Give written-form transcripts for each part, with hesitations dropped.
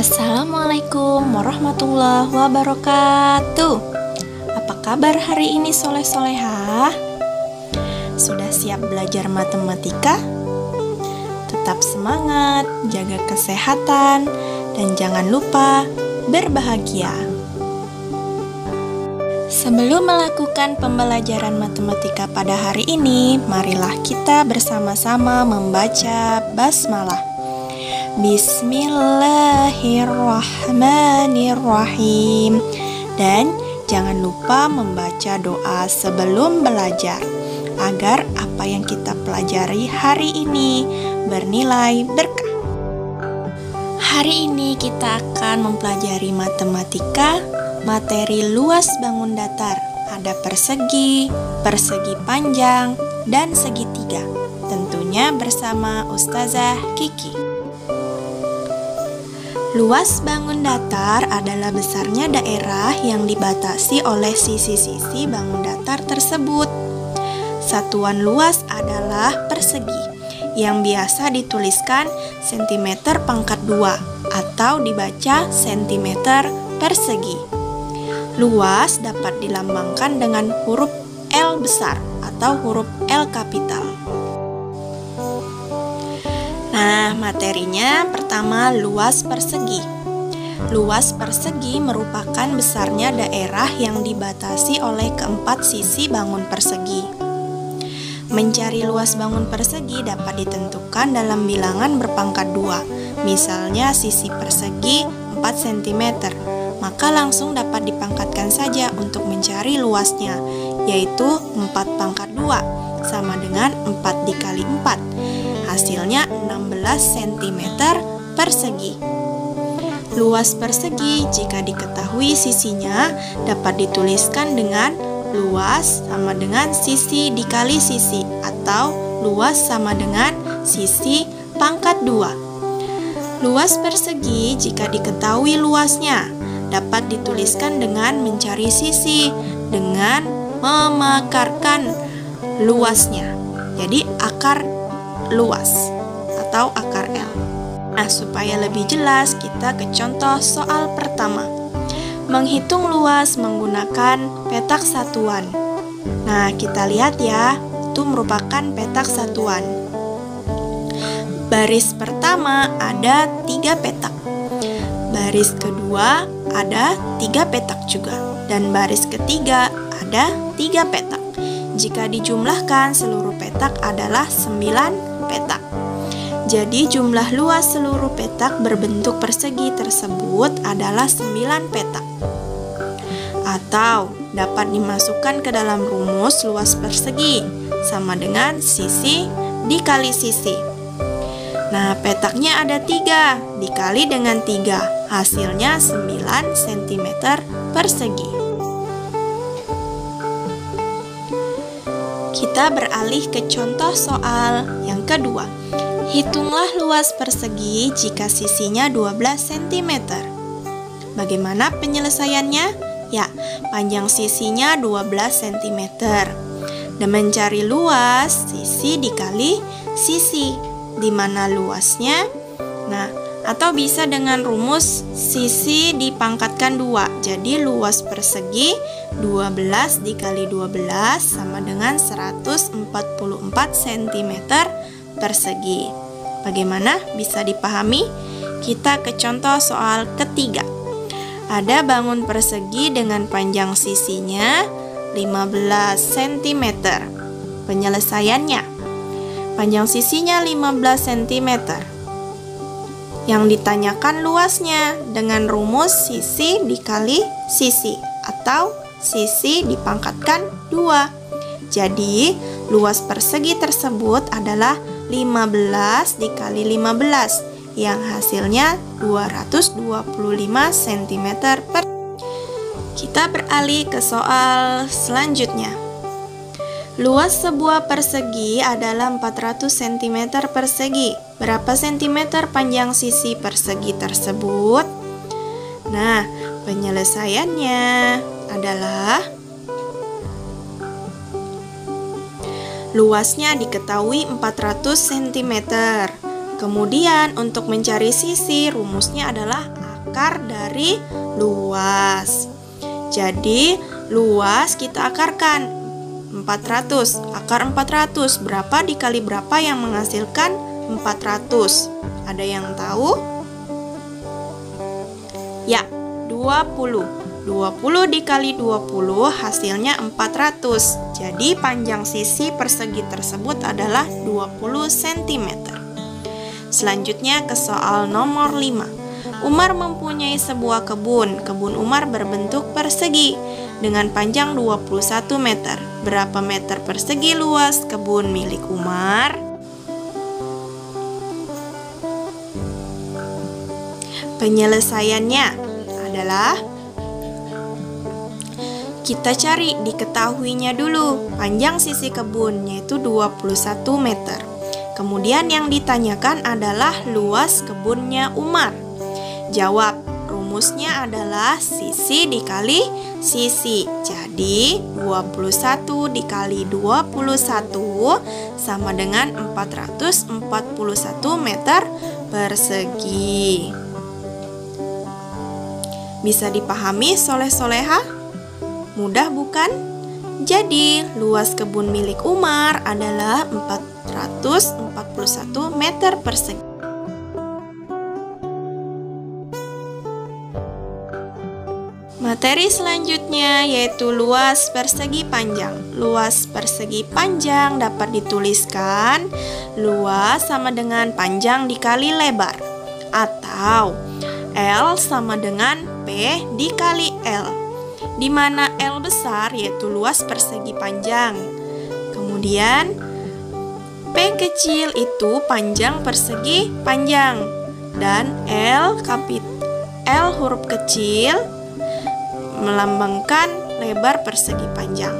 Assalamualaikum warahmatullahi wabarakatuh. Apa kabar hari ini soleh-solehah? Sudah siap belajar matematika? Tetap semangat, jaga kesehatan, dan jangan lupa berbahagia. Sebelum melakukan pembelajaran matematika pada hari ini, marilah kita bersama-sama membaca basmalah. Bismillahirrahmanirrahim. Dan jangan lupa membaca doa sebelum belajar, agar apa yang kita pelajari hari ini bernilai berkah. Hari ini kita akan mempelajari matematika, materi luas bangun datar. Ada persegi, persegi panjang, dan segitiga. Tentunya bersama Ustazah Kiki. Luas bangun datar adalah besarnya daerah yang dibatasi oleh sisi-sisi bangun datar tersebut. Satuan luas adalah persegi, yang biasa dituliskan cm pangkat 2 atau dibaca cm persegi. Luas dapat dilambangkan dengan huruf L besar atau huruf L kapital. Nah, materinya pertama luas persegi. Luas persegi merupakan besarnya daerah yang dibatasi oleh keempat sisi bangun persegi. Mencari luas bangun persegi dapat ditentukan dalam bilangan berpangkat 2. Misalnya sisi persegi 4 cm, maka langsung dapat dipangkatkan saja untuk mencari luasnya, yaitu 4 pangkat 2 sama dengan 4 dikali 4. Hasilnya 16 cm persegi. Luas persegi jika diketahui sisinya dapat dituliskan dengan luas sama dengan sisi dikali sisi atau luas sama dengan sisi pangkat 2. Luas persegi jika diketahui luasnya dapat dituliskan dengan mencari sisi dengan memakarkan luasnya. Jadi akar luas atau akar L. Nah, supaya lebih jelas kita ke contoh soal pertama. Menghitung luas menggunakan petak satuan. Nah, kita lihat ya, itu merupakan petak satuan. Baris pertama ada 3 petak. Baris kedua ada 3 petak juga. Dan baris ketiga ada 3 petak. Jika dijumlahkan, seluruh petak adalah 9 petak. Jadi jumlah luas seluruh petak berbentuk persegi tersebut adalah 9 petak. Atau dapat dimasukkan ke dalam rumus luas persegi sama dengan sisi dikali sisi. Nah, petaknya ada 3 dikali dengan 3, hasilnya 9 cm persegi. Kita beralih ke contoh soal yang kedua. Hitunglah luas persegi jika sisinya 12 cm. Bagaimana penyelesaiannya? Ya, panjang sisinya 12 cm. Dan mencari luas sisi dikali sisi, di mana luasnya? Nah, atau bisa dengan rumus sisi dipangkatkan 2. Jadi luas persegi 12 dikali 12 sama dengan 144 cm persegi. Bagaimana? Bisa dipahami? Kita ke contoh soal ketiga. Ada bangun persegi dengan panjang sisinya 15 cm. Penyelesaiannya, panjang sisinya 15 cm. Yang ditanyakan luasnya dengan rumus sisi dikali sisi atau sisi dipangkatkan 2. Jadi, luas persegi tersebut adalah 15 dikali 15 yang hasilnya 225 cm per. Kita beralih ke soal selanjutnya. Luas sebuah persegi adalah 400 cm persegi. Berapa cm panjang sisi persegi tersebut? Nah, penyelesaiannya adalah luasnya diketahui 400 cm. Kemudian untuk mencari sisi, rumusnya adalah akar dari luas. Jadi luas kita akarkan 400. Akar 400 berapa dikali berapa yang menghasilkan 400? Ada yang tahu? Ya, 20. 20 dikali 20 hasilnya 400. Jadi panjang sisi persegi tersebut adalah 20 cm. Selanjutnya ke soal nomor 5. Umar mempunyai sebuah kebun. Kebun Umar berbentuk persegi dengan panjang 21 meter. Berapa meter persegi luas kebun milik Umar? Penyelesaiannya adalah kita cari diketahuinya dulu. Panjang sisi kebun yaitu 21 meter. Kemudian yang ditanyakan adalah luas kebunnya Umar. Jawab, rumusnya adalah sisi dikali sisi. Jadi 21 dikali 21 sama dengan 441 meter persegi. Bisa dipahami soleh-soleha? Mudah bukan? Jadi, luas kebun milik Umar adalah 441 meter persegi. Materi selanjutnya yaitu luas persegi panjang. Luas persegi panjang dapat dituliskan luas sama dengan panjang dikali lebar, atau L sama dengan P dikali L, di mana L besar yaitu luas persegi panjang. Kemudian P kecil itu panjang persegi panjang, dan L huruf kecil melambangkan lebar persegi panjang.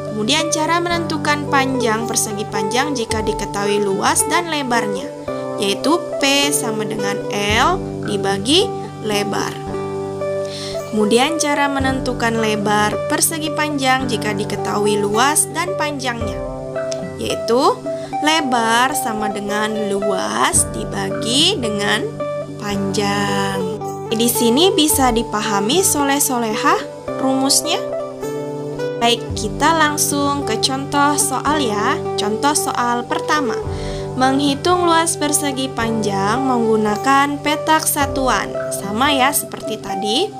Kemudian cara menentukan panjang persegi panjang jika diketahui luas dan lebarnya, yaitu P sama dengan L dibagi lebar. Kemudian cara menentukan lebar persegi panjang jika diketahui luas dan panjangnya, yaitu lebar sama dengan luas dibagi dengan panjang. Di sini bisa dipahami soleh-soleha rumusnya? Baik, kita langsung ke contoh soal ya. Contoh soal pertama. Menghitung luas persegi panjang menggunakan petak satuan. Sama ya seperti tadi.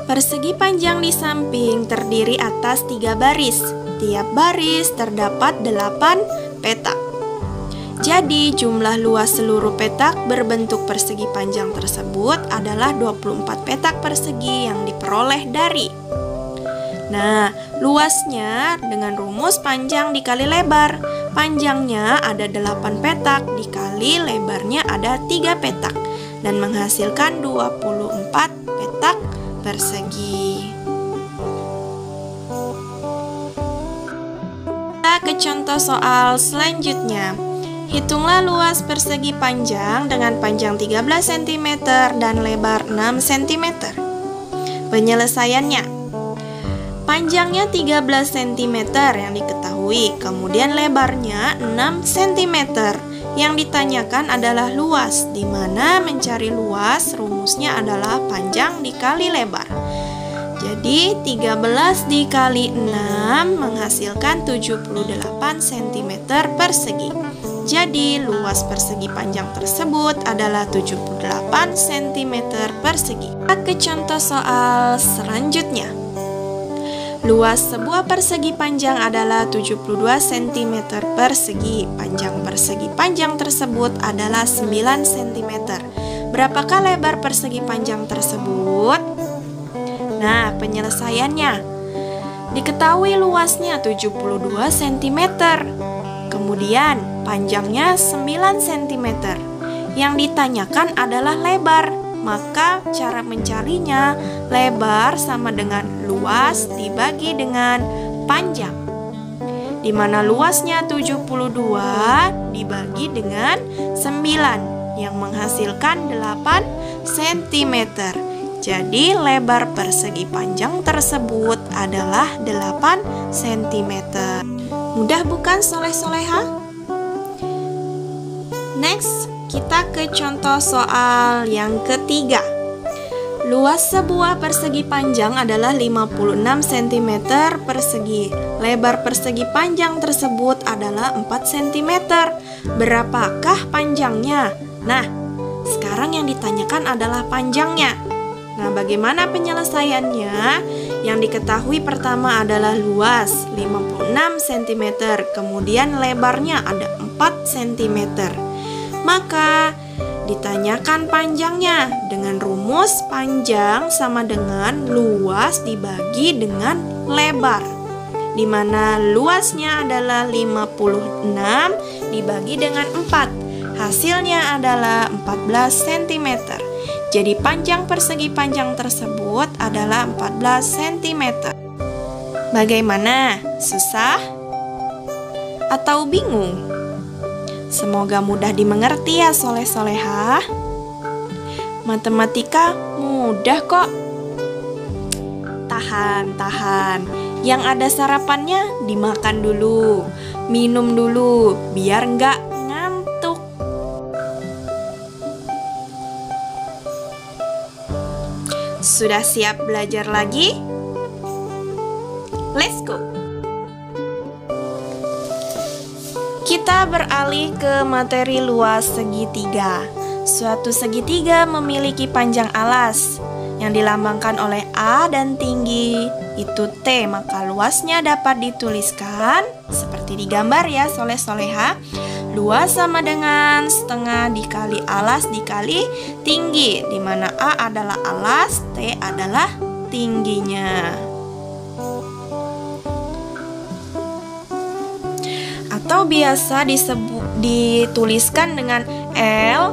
Persegi panjang di samping terdiri atas 3 baris. Tiap baris terdapat 8 petak. Jadi jumlah luas seluruh petak berbentuk persegi panjang tersebut adalah 24 petak persegi yang diperoleh dari. Nah, luasnya dengan rumus panjang dikali lebar. Panjangnya ada 8 petak dikali lebarnya ada 3 petak dan menghasilkan 24 petak persegi. Kita ke contoh soal selanjutnya. Hitunglah luas persegi panjang dengan panjang 13 cm dan lebar 6 cm. Penyelesaiannya, panjangnya 13 cm yang diketahui, kemudian lebarnya 6 cm. Yang ditanyakan adalah luas, di mana mencari luas rumusnya adalah panjang dikali lebar. Jadi 13 dikali 6 menghasilkan 78 cm persegi. Jadi luas persegi panjang tersebut adalah 78 cm persegi. Kita ke contoh soal selanjutnya. Luas sebuah persegi panjang adalah 72 cm persegi. Panjang persegi panjang tersebut adalah 9 cm. Berapakah lebar persegi panjang tersebut? Nah, penyelesaiannya. Diketahui luasnya 72 cm. Kemudian panjangnya 9 cm. Yang ditanyakan adalah lebar. Maka cara mencarinya lebar sama dengan luas dibagi dengan panjang, di mana luasnya 72 dibagi dengan 9 yang menghasilkan 8 cm. Jadi lebar persegi panjang tersebut adalah 8 cm. Mudah bukan soleh-soleha? Next, Kita ke contoh soal yang ketiga. Luas sebuah persegi panjang adalah 56 cm persegi. Lebar persegi panjang tersebut adalah 4 cm. Berapakah panjangnya? Nah, sekarang yang ditanyakan adalah panjangnya. Nah, bagaimana penyelesaiannya? Yang diketahui pertama adalah luas 56 cm, kemudian lebarnya ada 4 cm. Maka ditanyakan panjangnya dengan rumus panjang sama dengan luas dibagi dengan lebar, di mana luasnya adalah 56 dibagi dengan 4. Hasilnya adalah 14 cm. Jadi panjang persegi panjang tersebut adalah 14 cm. Bagaimana? Susah? Atau bingung? Semoga mudah dimengerti ya soleh-soleha. Matematika mudah kok. Tahan. Yang ada sarapannya dimakan dulu, minum dulu, biar nggak ngantuk. Sudah siap belajar lagi? Let's go! Kita beralih ke materi luas segitiga. Suatu segitiga memiliki panjang alas yang dilambangkan oleh A dan tinggi itu T, maka luasnya dapat dituliskan seperti di gambar ya soleh-soleha. Luas sama dengan setengah dikali alas dikali tinggi, di mana A adalah alas, T adalah tingginya. Atau biasa dituliskan dengan L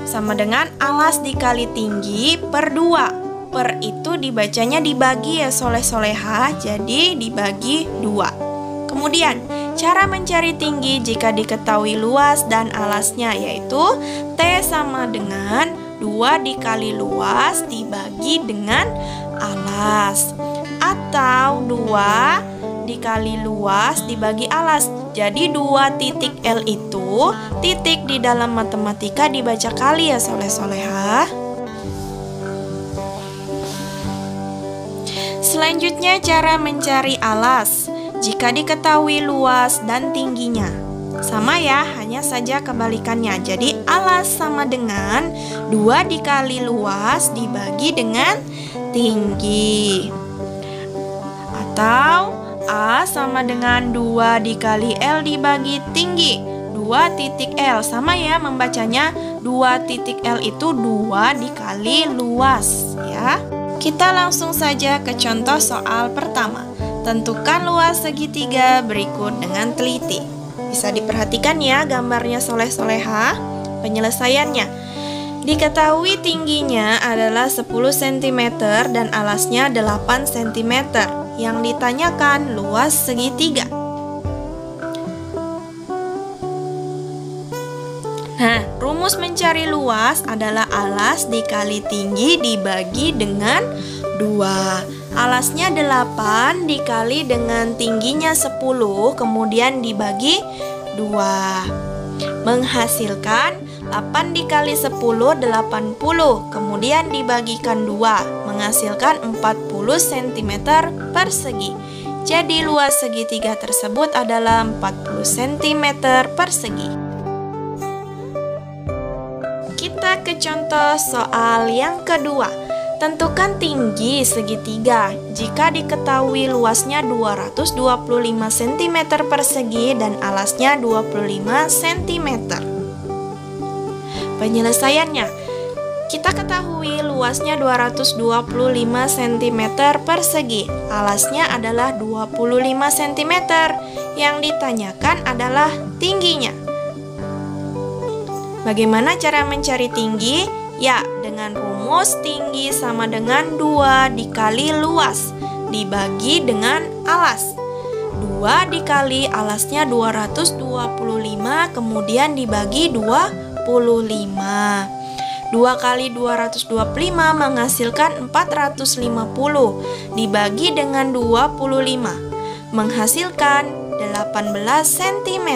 sama dengan alas dikali tinggi per 2. Per itu dibacanya dibagi ya soleh-soleha, jadi dibagi 2. Kemudian cara mencari tinggi jika diketahui luas dan alasnya, yaitu T sama dengan 2 dikali luas dibagi dengan alas, atau 2 dikali luas dibagi alas. Jadi 2 titik L itu titik di dalam matematika dibaca kali ya soleh-soleha. Selanjutnya cara mencari alas jika diketahui luas dan tingginya. Sama ya, hanya saja kebalikannya. Jadi alas sama dengan 2 dikali luas dibagi dengan tinggi. Atau A sama dengan 2 dikali L dibagi tinggi 2 titik L. Sama ya membacanya, 2 titik L itu 2 dikali luas ya. Kita langsung saja ke contoh soal pertama. Tentukan luas segitiga berikut dengan teliti. Bisa diperhatikan ya gambarnya soleh-soleha. Penyelesaiannya, diketahui tingginya adalah 10 cm dan alasnya 8 cm. Yang ditanyakan luas segitiga. Nah, rumus mencari luas adalah alas dikali tinggi dibagi dengan 2. Alasnya 8 dikali dengan tingginya 10, kemudian dibagi 2. Menghasilkan 8 dikali 10, 80, kemudian dibagikan 2, menghasilkan 40 cm persegi. Jadi luas segitiga tersebut adalah 40 cm persegi. Kita ke contoh soal yang kedua. Tentukan tinggi segitiga jika diketahui luasnya 225 cm persegi dan alasnya 25 cm. Penyelesaiannya, kita ketahui luasnya 225 cm persegi, alasnya adalah 25 cm. Yang ditanyakan adalah tingginya. Bagaimana cara mencari tinggi? Ya, dengan rumus tinggi sama dengan 2 dikali luas dibagi dengan alas. 2 dikali alasnya 225, kemudian dibagi 25. 2 kali 225 menghasilkan 450 dibagi dengan 25 menghasilkan 18 cm.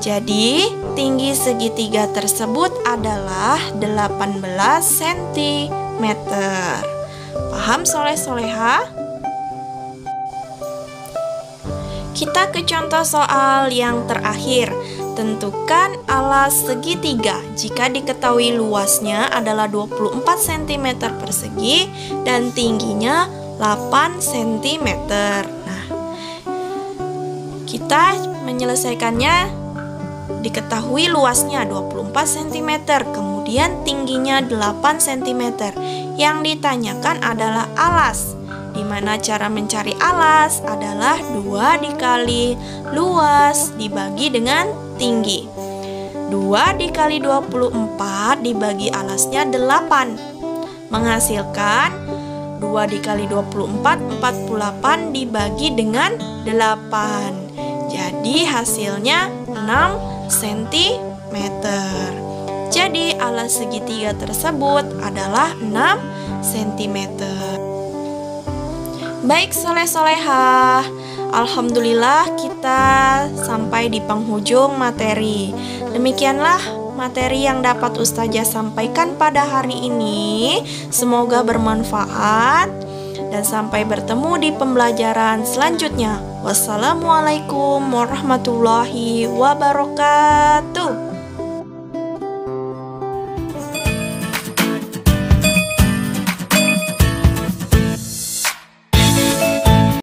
Jadi, tinggi segitiga tersebut adalah 18 cm. Paham soleh-soleha? Kita ke contoh soal yang terakhir. Tentukan alas segitiga jika diketahui luasnya adalah 24 cm persegi dan tingginya 8 cm. Nah, kita menyelesaikannya. Diketahui luasnya 24 cm, kemudian tingginya 8 cm. Yang ditanyakan adalah alas. Di mana cara mencari alas adalah 2 dikali luas dibagi dengan tinggi. 2 dikali 24 dibagi alasnya 8. Menghasilkan 2 dikali 24, 48 dibagi dengan 8. Jadi hasilnya 6 cm. Jadi alas segitiga tersebut adalah 6 cm. Baik soleh-solehah, alhamdulillah kita sampai di penghujung materi. Demikianlah materi yang dapat Ustazah sampaikan pada hari ini. Semoga bermanfaat dan sampai bertemu di pembelajaran selanjutnya. Wassalamualaikum warahmatullahi wabarakatuh.